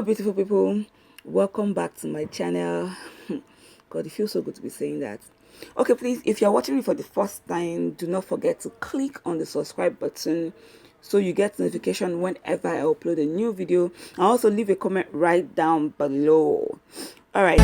beautiful people, welcome back to my channel. God, it feels so good to be saying that. Okay, please, if you're watching me for the first time, do not forget to click on the subscribe button so you get notification whenever I upload a new video, and also leave a comment right down below. All right.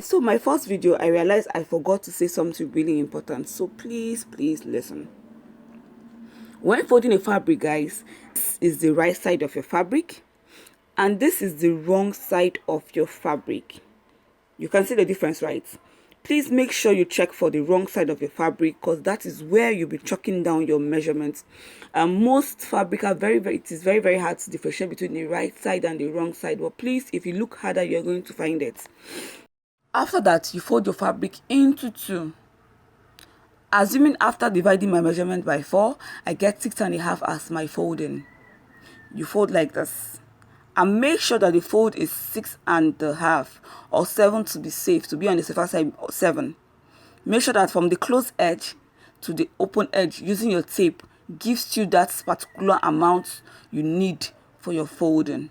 So my first video, I realized I forgot to say something really important, so please listen. When folding a fabric, guys, this is the right side of your fabric and this is the wrong side of your fabric. You can see the difference, right? Please make sure you check for the wrong side of your fabric, because that is where you'll be chalking down your measurements. Most fabric are it is very hard to differentiate between the right side and the wrong side, but please, if you look harder, you're going to find it. After that, you fold your fabric into two. Assuming after dividing my measurement by 4, I get 6.5 as my folding. You fold like this. And make sure that the fold is 6.5 or 7 to be safe, to be on the safer side, 7. Make sure that from the closed edge to the open edge, using your tape gives you that particular amount you need for your folding.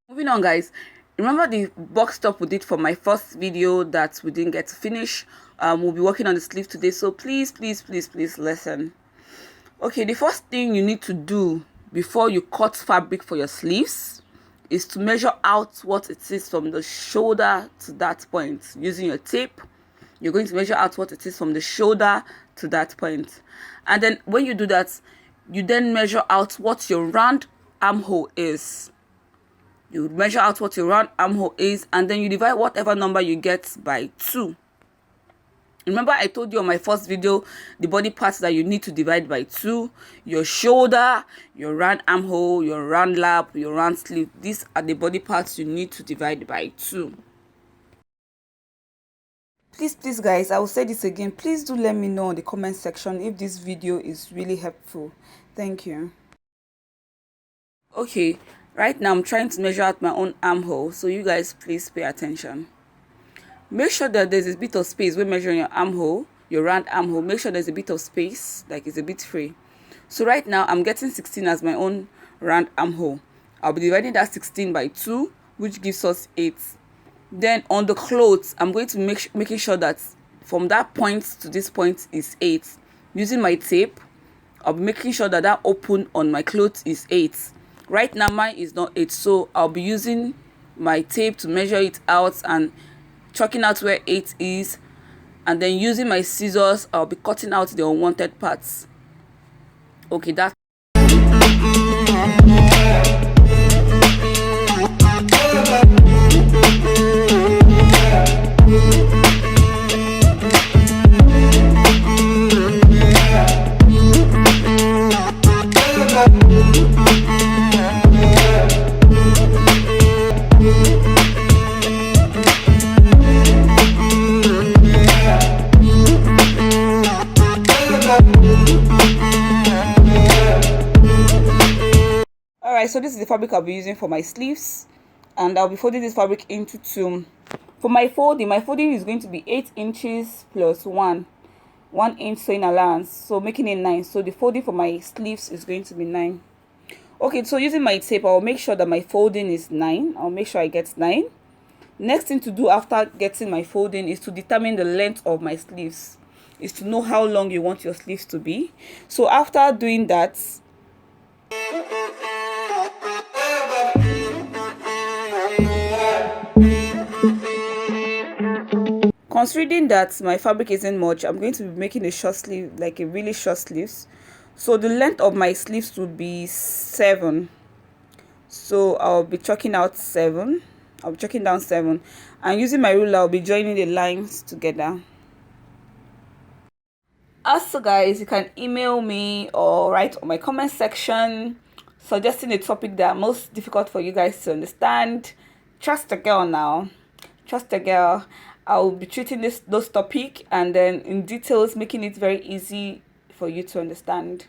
Moving on, guys, remember the box top we did for my first video that we didn't get to finish? We'll be working on the sleeve today, so please listen. Okay, the first thing you need to do before you cut fabric for your sleeves is to measure out what it is from the shoulder to that point. Using your tape, you're going to measure out what it is from the shoulder to that point. And then when you do that, you then measure out what your round armhole is. You measure out what your round armhole is, and then you divide whatever number you get by 2. Remember, I told you on my first video the body parts that you need to divide by 2: your shoulder, your round armhole, your round lap, your round sleeve. These are the body parts you need to divide by 2. Please guys, I will say this again, please do let me know in the comment section if this video is really helpful. Thank you. Okay, right now I'm trying to measure out my own armhole, so you guys please pay attention. Make sure that there's a bit of space when measuring your armhole, your round armhole. Make sure there's a bit of space, like it's a bit free. So right now I'm getting 16 as my own round armhole. I'll be dividing that 16 by 2, which gives us 8. Then on the clothes, I'm going to making sure that from that point to this point is 8. Using my tape, I'll be making sure that that open on my clothes is 8. Right now mine is not 8, so I'll be using my tape to measure it out and chalking out where 8 is, and then using my scissors, I'll be cutting out the unwanted parts. Okay, that's alright. So this is the fabric I'll be using for my sleeves, and I'll be folding this fabric into 2. For my folding is going to be 8 inches plus 1 inch sewing allowance, so making it 9. So the folding for my sleeves is going to be 9. Okay, so using my tape, I'll make sure that my folding is 9. I'll make sure I get 9. Next thing to do after getting my folding is to determine the length of my sleeves, is to know how long you want your sleeves to be. So after doing that, considering that my fabric isn't much, I'm going to be making a short sleeve, like a really short sleeves. So the length of my sleeves would be 7. So I'll be chalking out 7. I'll be chalking down 7, and using my ruler I'll be joining the lines together. Also, guys, you can email me or write on my comment section suggesting a topic that are most difficult for you guys to understand. Trust the girl now. Trust the girl. I'll be treating those topic and then in details, making it very easy for you to understand.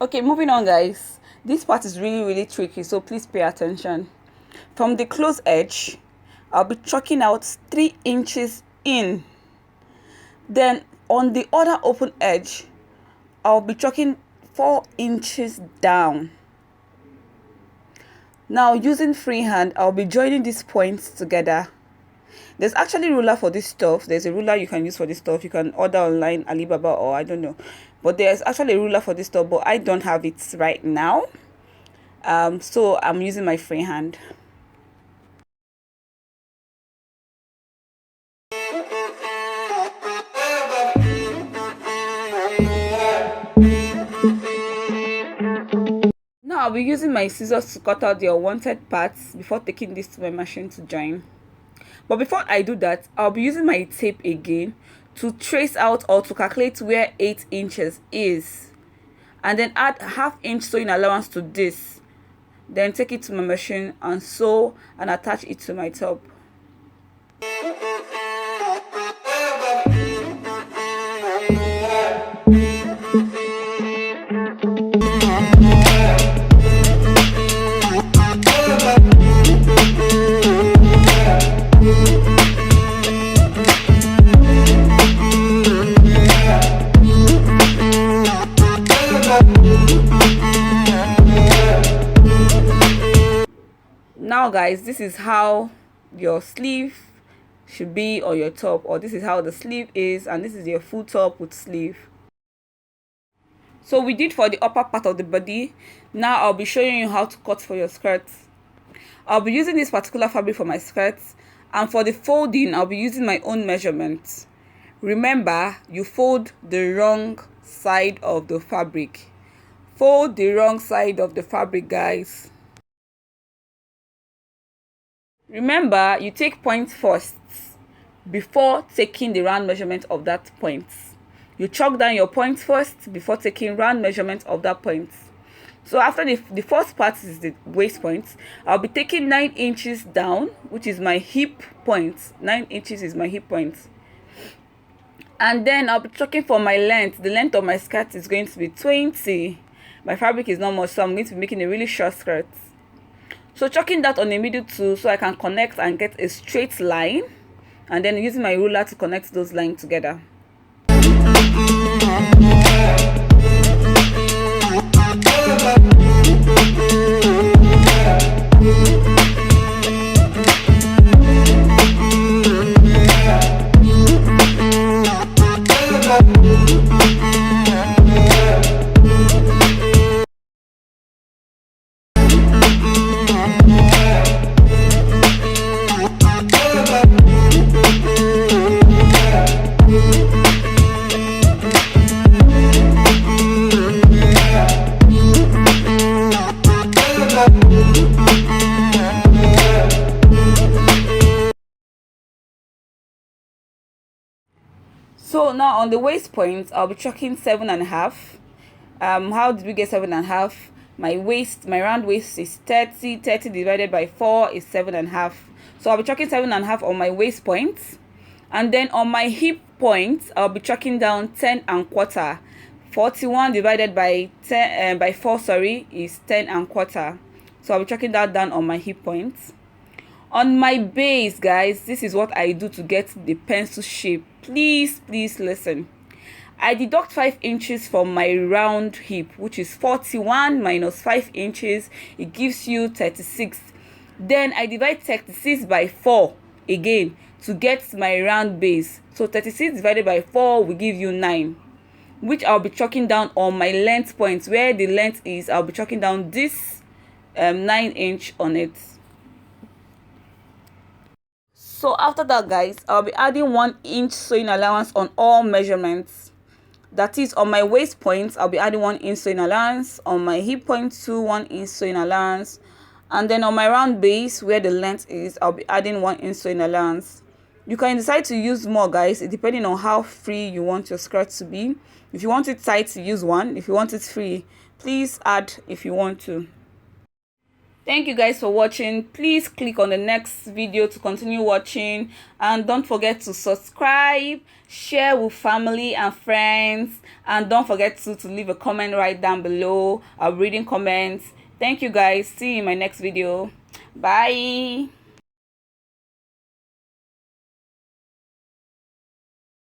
Okay, moving on, guys. This part is really tricky, so please pay attention. From the close edge, I'll be chalking out 3 inches in. Then on the other open edge, I'll be chalking 4 inches down. Now using freehand, I'll be joining these points together. There's actually ruler for this stuff. There's a ruler you can use for this stuff. You can order online, Alibaba, or I don't know. But there's actually a ruler for this stuff, but I don't have it right now. So I'm using my freehand. Now I'll be using my scissors to cut out the unwanted parts before taking this to my machine to join. But before I do that, I'll be using my tape again to trace out or to calculate where 8 inches is, and then add ½ inch sewing allowance to this. Then take it to my machine and sew and attach it to my top. Now guys, this is how your sleeve should be on your top, or this is how the sleeve is, and this is your full top with sleeve. So we did for the upper part of the body. Now I'll be showing you how to cut for your skirts. I'll be using this particular fabric for my skirts, and for the folding I'll be using my own measurements. Remember, you fold the wrong side of the fabric. Fold the wrong side of the fabric, guys. Remember, you take points first before taking the round measurement of that point. You chalk down your points first before taking round measurement of that point. So after the first part is the waist point, I'll be taking 9 inches down, which is my hip point. 9 inches is my hip point. And then I'll be checking for my length. The length of my skirt is going to be 20. My fabric is not much, so I'm going to be making a really short skirt. So chalking that on the middle too, so I can connect and get a straight line, and then using my ruler to connect those lines together. So now on the waist point, I'll be chalking 7.5. How did we get 7.5? My waist, my round waist is 30. 30 divided by 4 is 7.5. So I'll be chalking 7.5 on my waist point, and then on my hip point, I'll be chalking down 10.25. 41 divided by 10 by 4, sorry, is 10.25. So I'll be chalking that down on my hip point. On my base, guys, this is what I do to get the pencil shape. Please listen. I deduct 5 inches from my round hip, which is 41 minus 5 inches. It gives you 36. Then I divide 36 by 4 again to get my round base. So 36 divided by 4 will give you 9, which I'll be chalking down on my length point. Where the length is, I'll be chalking down this 9" on it. So after that, guys, I'll be adding 1" sewing allowance on all measurements. That is, on my waist point, I'll be adding 1" sewing allowance. On my hip point too, 1" sewing allowance. And then on my round base, where the length is, I'll be adding 1" sewing allowance. You can decide to use more, guys, depending on how free you want your skirt to be. If you want it tight, use 1. If you want it free, please add if you want to. Thank you guys for watching. Please click on the next video to continue watching, and don't forget to subscribe, share with family and friends, and don't forget to leave a comment right down below. I'm reading comments. Thank you guys. See you in my next video. Bye.